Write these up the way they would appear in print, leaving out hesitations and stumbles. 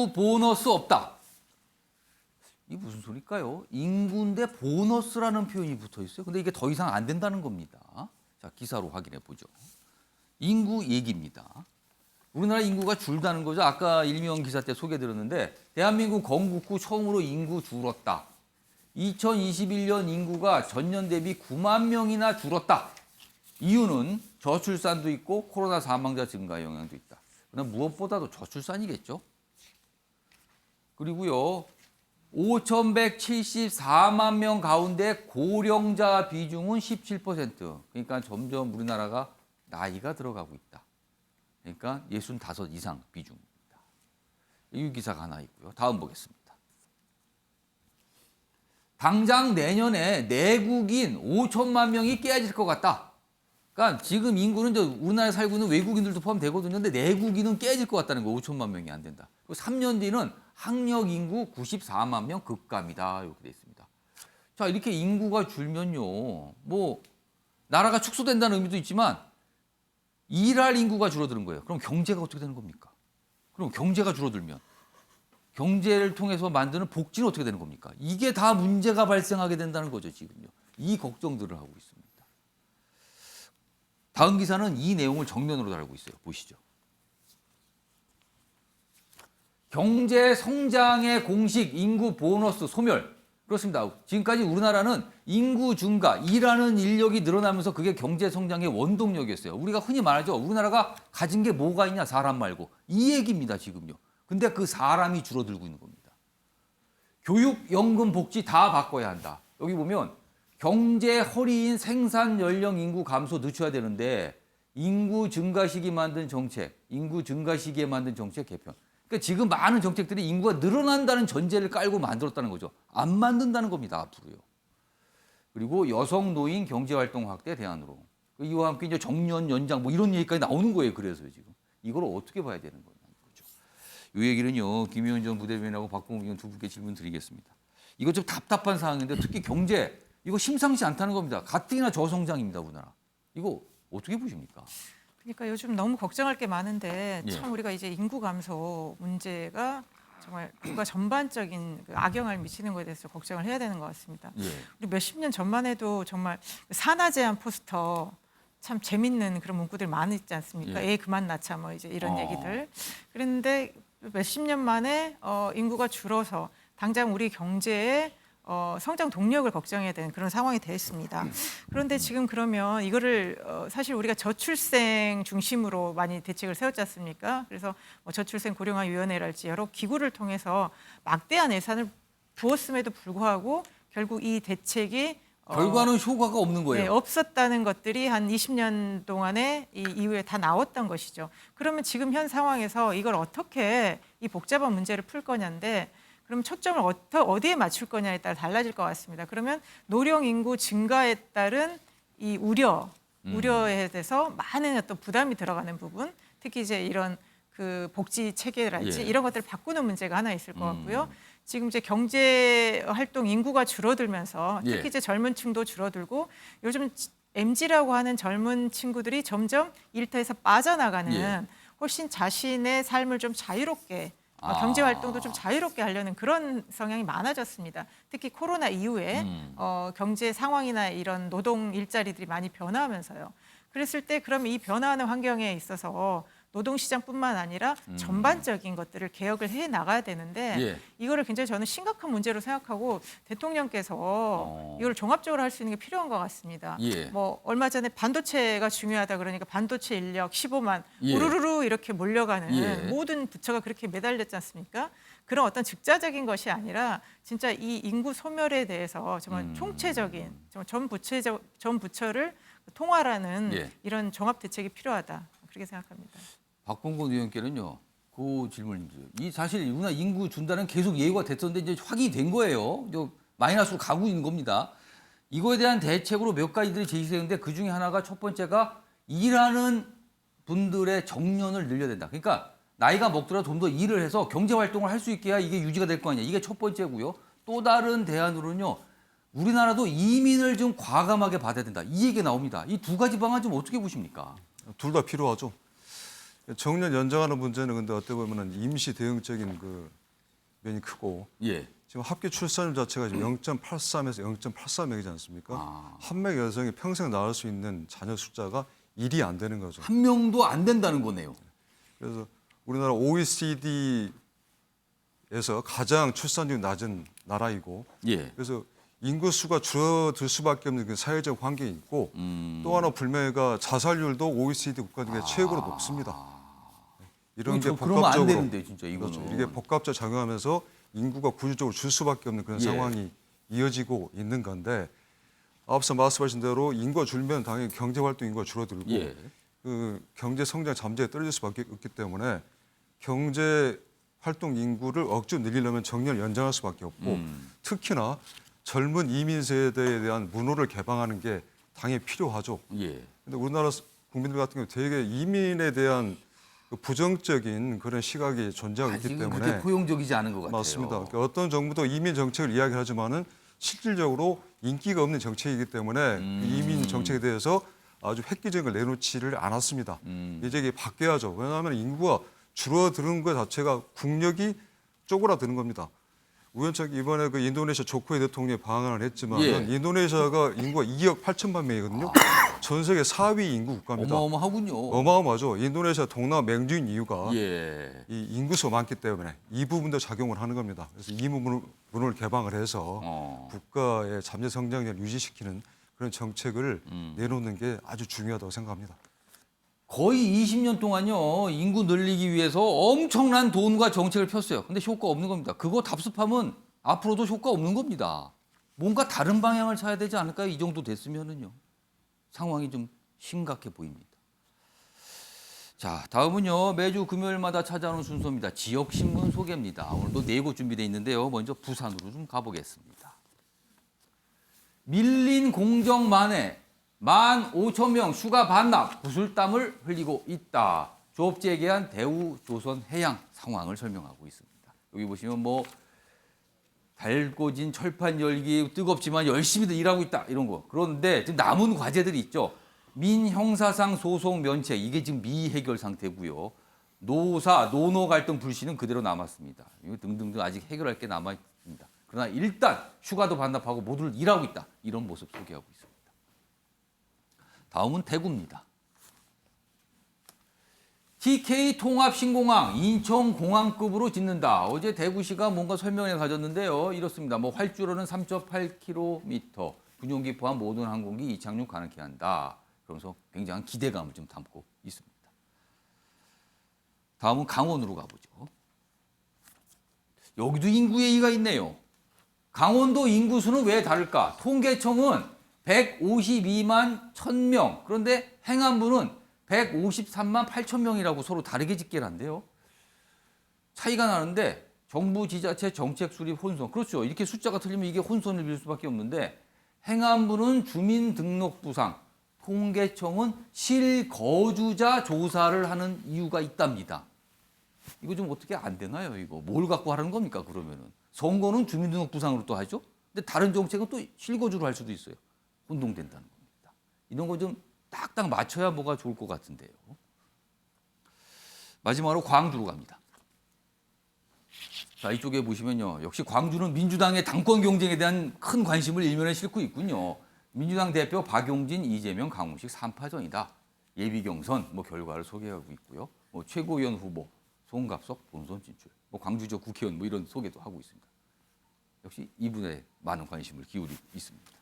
인구 보너스 없다. 이게 무슨 소리일까요? 인구인데 보너스라는 표현이 붙어 있어요. 근데 이게 더 이상 안 된다는 겁니다. 자, 기사로 확인해 보죠. 인구 얘기입니다. 우리나라 인구가 줄다는 거죠. 아까 일명 기사 때 소개드렸는데 대한민국 건국 후 처음으로 인구 줄었다. 2021년 인구가 전년 대비 9만 명이나 줄었다. 이유는 저출산도 있고 코로나 사망자 증가 영향도 있다. 그러나 무엇보다도 저출산이겠죠. 그리고요. 5,174만 명 가운데 고령자 비중은 17%. 그러니까 점점 우리나라가 나이가 들어가고 있다. 그러니까 65 이상 비중입니다. 이 기사가 하나 있고요. 다음 보겠습니다. 당장 내년에 내국인 5천만 명이 깨질 것 같다. 그러니까 지금 인구는 우리나라에 살고 있는 외국인들도 포함되거든요. 근데 내국인은 깨질 것 같다는 거 5천만 명이 안 된다. 그리고 3년 뒤는 학력 인구 94만 명 급감이다. 이렇게 돼 있습니다. 자, 이렇게 인구가 줄면요. 뭐 나라가 축소된다는 의미도 있지만 일할 인구가 줄어드는 거예요. 그럼 경제가 어떻게 되는 겁니까? 그럼 경제가 줄어들면 경제를 통해서 만드는 복지는 어떻게 되는 겁니까? 이게 다 문제가 발생하게 된다는 거죠, 지금요. 이 걱정들을 하고 있습니다. 다음 기사는 이 내용을 정면으로 다루고 있어요. 보시죠. 경제 성장의 공식 인구 보너스 소멸. 그렇습니다. 지금까지 우리나라는 인구 증가, 일하는 인력이 늘어나면서 그게 경제 성장의 원동력이었어요. 우리가 흔히 말하죠. 우리나라가 가진 게 뭐가 있냐, 사람 말고. 이 얘기입니다, 지금요. 근데 그 사람이 줄어들고 있는 겁니다. 교육, 연금, 복지 다 바꿔야 한다. 여기 보면 경제 허리인 생산 연령 인구 감소 늦춰야 되는데 인구 증가 시기 만든 정책, 인구 증가 시기에 만든 정책 개편. 그러니까 지금 많은 정책들이 인구가 늘어난다는 전제를 깔고 만들었다는 거죠. 안 만든다는 겁니다, 앞으로요. 그리고 여성 노인 경제활동 확대 대안으로. 이와 함께 이제 정년 연장 뭐 이런 얘기까지 나오는 거예요. 그래서 지금 이걸 어떻게 봐야 되는 거냐. 이 얘기는요, 김의원 전 부대변인하고 박봉국 의원 두 분께 질문 드리겠습니다. 이거 좀 답답한 상황인데 특히 경제, 이거 심상치 않다는 겁니다. 가뜩이나 저성장입니다, 우리나라. 이거 어떻게 보십니까? 그러니까 요즘 너무 걱정할 게 많은데 예. 참 우리가 이제 인구 감소 문제가 정말 국가 전반적인 그 악영향을 미치는 것에 대해서 걱정을 해야 되는 것 같습니다. 예. 우리 몇십 년 전만 해도 정말 산하 제한 포스터 참 재밌는 그런 문구들 많았지 않습니까? 예. 애 그만 낳자 뭐 이제 이런 얘기들. 그런데 몇십 년 만에 인구가 줄어서 당장 우리 경제에 성장 동력을 걱정해야 되는 그런 상황이 됐습니다. 그런데 지금 그러면 이거를 사실 우리가 저출생 중심으로 많이 대책을 세웠지 않습니까? 그래서 뭐 저출생 고령화위원회랄지 여러 기구를 통해서 막대한 예산을 부었음에도 불구하고 결국 이 대책이 결과는 효과가 없는 거예요. 네, 없었다는 것들이 한 20년 동안에 이 이후에 다 나왔던 것이죠. 그러면 지금 현 상황에서 이걸 어떻게 이 복잡한 문제를 풀 거냐인데 그럼 초점을 어디에 맞출 거냐에 따라 달라질 것 같습니다. 그러면 노령 인구 증가에 따른 이 우려에 대해서 많은 어떤 부담이 들어가는 부분, 특히 이제 이런 그 복지 체계랄지 예. 이런 것들을 바꾸는 문제가 하나 있을 것 같고요. 지금 이제 경제 활동 인구가 줄어들면서 특히 예. 이제 젊은층도 줄어들고 요즘 MZ라고 하는 젊은 친구들이 점점 일터에서 빠져나가는 예. 훨씬 자신의 삶을 좀 자유롭게 경제 활동도 좀 자유롭게 하려는 그런 성향이 많아졌습니다. 특히 코로나 이후에 경제 상황이나 이런 노동 일자리들이 많이 변화하면서요. 그랬을 때 그럼 이 변화하는 환경에 있어서 노동시장뿐만 아니라 전반적인 것들을 개혁을 해 나가야 되는데 예. 이거를 굉장히 저는 심각한 문제로 생각하고 대통령께서 이걸 종합적으로 할 수 있는 게 필요한 것 같습니다. 예. 뭐 얼마 전에 반도체가 중요하다 그러니까 반도체 인력 15만 예. 우르르르 이렇게 몰려가는 예. 모든 부처가 그렇게 매달렸지 않습니까? 그런 어떤 즉자적인 것이 아니라 진짜 이 인구 소멸에 대해서 정말 총체적인 정말 전 부처를 통할하는 예. 이런 종합 대책이 필요하다. 그렇게 생각합니다. 박봉근 의원께는요, 그 질문을 드려요. 이 사실 우리나라 인구 준다는 계속 예고가 됐었는데 이제 확인이 된 거예요. 마이너스로 가고 있는 겁니다. 이거에 대한 대책으로 몇 가지들이 제시되는데 그 중에 하나가 첫 번째가 일하는 분들의 정년을 늘려야 된다. 그러니까 나이가 먹더라도 좀 더 일을 해서 경제 활동을 할 수 있게 해야 이게 유지가 될 거 아니에요. 이게 첫 번째고요. 또 다른 대안으로는요. 우리나라도 이민을 좀 과감하게 받아야 된다. 이 얘기가 나옵니다. 이 두 가지 방안 좀 어떻게 보십니까? 둘 다 필요하죠. 정년 연장하는 문제는 근데 어떻게 보면은 임시 대응적인 그 면이 크고 예. 지금 합계 출산율 자체가 지금 0.83에서 0.84명이지 않습니까? 한 명 여성이 평생 낳을 수 있는 자녀 숫자가 1이 안 되는 거죠. 한 명도 안 된다는 거네요. 그래서 우리나라 OECD에서 가장 출산율이 낮은 나라이고 예. 그래서 인구수가 줄어들 수밖에 없는 그 사회적 환경이 있고 또 하나 불명예가 자살률도 OECD 국가 중에 최고로 높습니다. 이런 게 그러면 안 복합적으로 되는데 진짜 이거는. 그렇죠. 이게 복합적 작용하면서 인구가 구조적으로 줄 수밖에 없는 그런 예. 상황이 이어지고 있는 건데 앞서 말씀하신 대로 인구가 줄면 당연히 경제 활동 인구가 줄어들고 예. 그 경제 성장 잠재가 떨어질 수밖에 없기 때문에 경제 활동 인구를 억지로 늘리려면 정년을 연장할 수밖에 없고 특히나 젊은 이민 세대에 대한 문호를 개방하는 게 당연히 필요하죠. 예. 근데 우리나라 국민들 같은 경우 되게 이민에 대한 그 부정적인 그런 시각이 존재하고 있기 아직은 때문에 그렇게 포용적이지 않은 것 같아요. 맞습니다. 그러니까 어떤 정부도 이민 정책을 이야기하지만은 실질적으로 인기가 없는 정책이기 때문에 그 이민 정책에 대해서 아주 획기적인 걸 내놓지를 않았습니다. 이제 이게 바뀌어야죠. 왜냐하면 인구가 줄어드는 것 자체가 국력이 쪼그라드는 겁니다. 우연찮게 이번에 그 인도네시아 조코위 대통령이 방한을 했지만 예. 인도네시아가 인구가 2억 8천만 명이거든요. 전 세계 4위 인구 국가입니다. 어마어마하군요. 어마어마하죠. 인도네시아 동남아 맹주인 이유가 예. 이 인구수가 많기 때문에 이 부분도 작용을 하는 겁니다. 그래서 이 부분을 개방을 해서 국가의 잠재 성장률을 유지시키는 그런 정책을 내놓는 게 아주 중요하다고 생각합니다. 거의 20년 동안요 인구 늘리기 위해서 엄청난 돈과 정책을 폈어요. 근데 효과 없는 겁니다. 그거 답습하면 앞으로도 효과 없는 겁니다. 뭔가 다른 방향을 찾아야 되지 않을까요? 이 정도 됐으면은요 상황이 좀 심각해 보입니다. 자, 다음은요 매주 금요일마다 찾아오는 순서입니다. 지역 신문 소개입니다. 오늘도 4곳 준비되어 있는데요. 먼저 부산으로 좀 가보겠습니다. 밀린 공정 만에 15,000명 휴가 반납, 구슬땀을 흘리고 있다. 조업재개한 대우조선해양 상황을 설명하고 있습니다. 여기 보시면 뭐 달궈진 철판 열기 뜨겁지만 열심히들 일하고 있다 이런 거. 그런데 지금 남은 과제들이 있죠. 민형사상 소송 면책 이게 지금 미해결 상태고요. 노사 노노 갈등 불씨는 그대로 남았습니다. 이거 등등등 아직 해결할 게 남아 있습니다. 그러나 일단 휴가도 반납하고 모두를 일하고 있다 이런 모습 소개하고 있습니다. 다음은 대구입니다. TK 통합 신공항 인천공항급으로 짓는다. 어제 대구시가 뭔가 설명회 가졌는데요. 이렇습니다. 뭐 활주로는 3.8km, 군용기 포함 모든 항공기 이착륙 가능케 한다. 그러면서 굉장한 기대감을 좀 담고 있습니다. 다음은 강원으로 가보죠. 여기도 인구 얘기가 있네요. 강원도 인구수는 왜 다를까? 통계청은 152만 1,000명. 그런데 행안부는 153만 8천 명이라고 서로 다르게 집계를 한대요. 차이가 나는데 정부 지자체 정책 수립 혼선. 그렇죠. 이렇게 숫자가 틀리면 이게 혼선을 빚을 수밖에 없는데 행안부는 주민등록부상, 통계청은 실거주자 조사를 하는 이유가 있답니다. 이거 좀 어떻게 안 되나요? 이거 뭘 갖고 하라는 겁니까? 그러면은 선거는 주민등록부상으로 또 하죠. 근데 다른 정책은 또 실거주로 할 수도 있어요. 혼동된다는 겁니다. 이런 거 좀 딱딱 맞춰야 뭐가 좋을 것 같은데요. 마지막으로 광주로 갑니다. 자, 이쪽에 보시면요. 역시 광주는 민주당의 당권 경쟁에 대한 큰 관심을 일면에 싣고 있군요. 민주당 대표 박용진, 이재명, 강훈식 3파전이다. 예비 경선 뭐 결과를 소개하고 있고요. 뭐 최고위원 후보 송갑석 본선 진출. 뭐 광주 저 국회의원 뭐 이런 소개도 하고 있습니다. 역시 이분에 많은 관심을 기울이고 있습니다.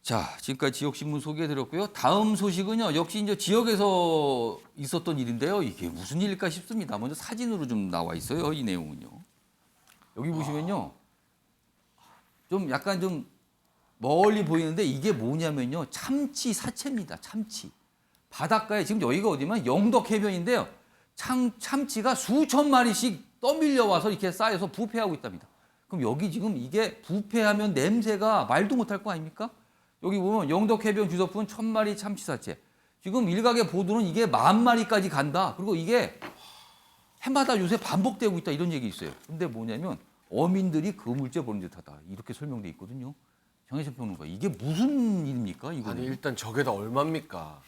자, 지금까지 지역신문 소개해드렸고요. 다음 소식은요. 역시 이제 지역에서 있었던 일인데요. 이게 무슨 일일까 싶습니다. 먼저 사진으로 좀 나와 있어요. 이 내용은요. 여기 보시면요. 좀 약간 좀 멀리 보이는데 이게 뭐냐면요. 참치 사체입니다. 참치. 바닷가에 지금 여기가 어디면 영덕 해변인데요. 참치가 수천 마리씩 떠밀려 와서 이렇게 쌓여서 부패하고 있답니다. 그럼 여기 지금 이게 부패하면 냄새가 말도 못할 거 아닙니까? 여기 보면 영덕 해변 주석부는 1,000마리 참치사체. 지금 일각의 보도는 이게 10,000마리까지 간다. 그리고 이게 해마다 요새 반복되고 있다 이런 얘기 있어요. 근데 뭐냐면 어민들이 그물죄 벌인 듯하다 이렇게 설명돼 있거든요. 정혜천 평론가 이게 무슨 일입니까? 이거는? 아니 일단 저게 다 얼마입니까?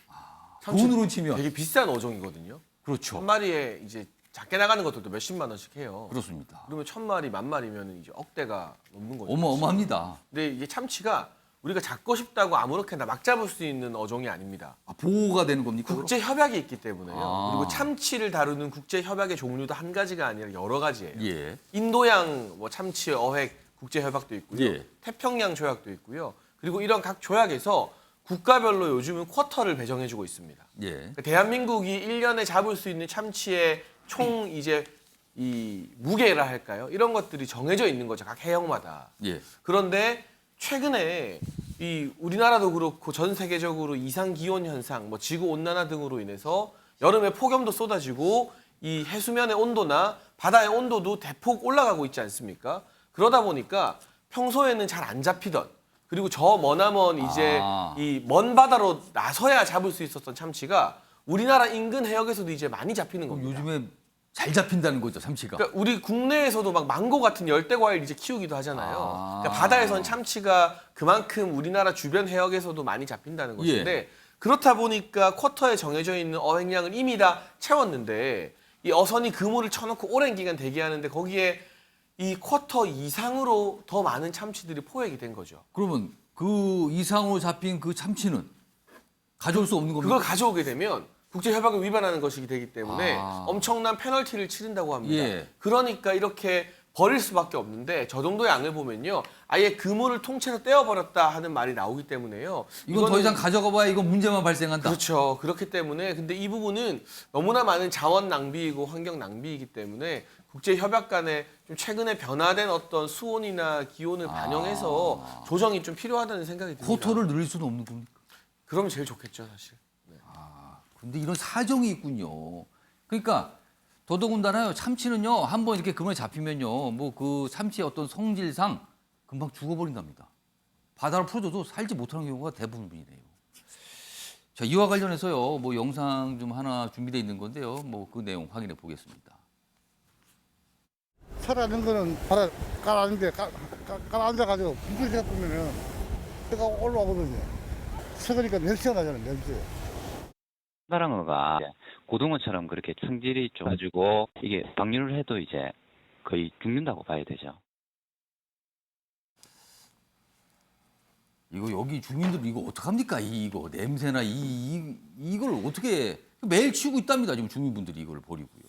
돈으로 치면 되게 비싼 어종이거든요. 그렇죠. 한 마리에 이제 작게 나가는 것들도 몇십만 원씩 해요. 그렇습니다. 그러면 1000마리, 10,000마리면 이제 억대가 넘는 거죠. 어마어마합니다. 근데 이게 참치가 우리가 잡고 싶다고 아무렇게나 막 잡을 수 있는 어종이 아닙니다. 아, 보호가 되는 겁니까? 국제 협약이 있기 때문에요. 아. 그리고 참치를 다루는 국제 협약의 종류도 한 가지가 아니라 여러 가지예요. 예. 인도양 뭐 참치 어획 국제 협약도 있고요. 예. 태평양 조약도 있고요. 그리고 이런 각 조약에서 국가별로 요즘은 쿼터를 배정해주고 있습니다. 예. 그러니까 대한민국이 1년에 잡을 수 있는 참치의 총 이제 이 무게라 할까요? 이런 것들이 정해져 있는 거죠. 각 해역마다. 예. 그런데 최근에 이 우리나라도 그렇고 전 세계적으로 이상 기온 현상, 뭐 지구 온난화 등으로 인해서 여름에 폭염도 쏟아지고 이 해수면의 온도나 바다의 온도도 대폭 올라가고 있지 않습니까? 그러다 보니까 평소에는 잘 안 잡히던 그리고 저 머나먼 이제 아. 이 먼 바다로 나서야 잡을 수 있었던 참치가 우리나라 인근 해역에서도 이제 많이 잡히는 그럼 겁니다. 요즘에 잘 잡힌다는 거죠, 참치가. 그러니까 우리 국내에서도 막 망고 같은 열대 과일 이제 키우기도 하잖아요. 아. 그러니까 바다에선 참치가 그만큼 우리나라 주변 해역에서도 많이 잡힌다는 것인데 예. 그렇다 보니까 쿼터에 정해져 있는 어획량을 이미 다 채웠는데 이 어선이 그물을 쳐놓고 오랜 기간 대기하는데 거기에 이 쿼터 이상으로 더 많은 참치들이 포획이 된 거죠. 그러면 그 이상으로 잡힌 그 참치는 가져올 수 없는 겁니까? 그걸 가져오게 되면 국제 협약을 위반하는 것이기 되기 때문에 아. 엄청난 페널티를 치른다고 합니다. 예. 그러니까 이렇게 버릴 수밖에 없는데 저 정도의 양을 보면요. 아예 그물을 통째로 떼어버렸다 하는 말이 나오기 때문에요. 이건 더 이거는- 이상 가져가 봐야 이건 문제만 발생한다. 그렇죠. 그렇기 때문에 근데 이 부분은 너무나 많은 자원 낭비이고 환경 낭비이기 때문에 국제 협약 간에 좀 최근에 변화된 어떤 수온이나 기온을 반영해서 조정이 좀 필요하다는 생각이 듭니다. 쿼터를 늘릴 수는 없는 겁니까? 그러면 제일 좋겠죠, 사실. 근데 이런 사정이 있군요. 그러니까 더더군다나요. 참치는요. 한번 이렇게 그물에 잡히면요. 뭐 그 참치의 어떤 성질상 금방 죽어버린답니다. 바다로 풀어줘도 살지 못하는 경우가 대부분이네요. 자, 이와 관련해서요. 뭐 영상 좀 하나 준비되어 있는 건데요. 뭐 그 내용 확인해 보겠습니다. 살아있는 거는 바다 깔아앉는데 깔아앉아가지고 불을 잡으면은 해가 올라오거든요. 썩으니까 냄새가 나잖아요, 냄새. 사랑어가 고등어처럼 그렇게 성질이 좀 가지고 이게 방류를 해도 이제 거의 죽는다고 봐야 되죠. 이거 여기 주민들 이거 어떡합니까? 이거 냄새나 이걸 어떻게 매일 치우고 있답니다. 지금 주민분들이 이걸 버리고요.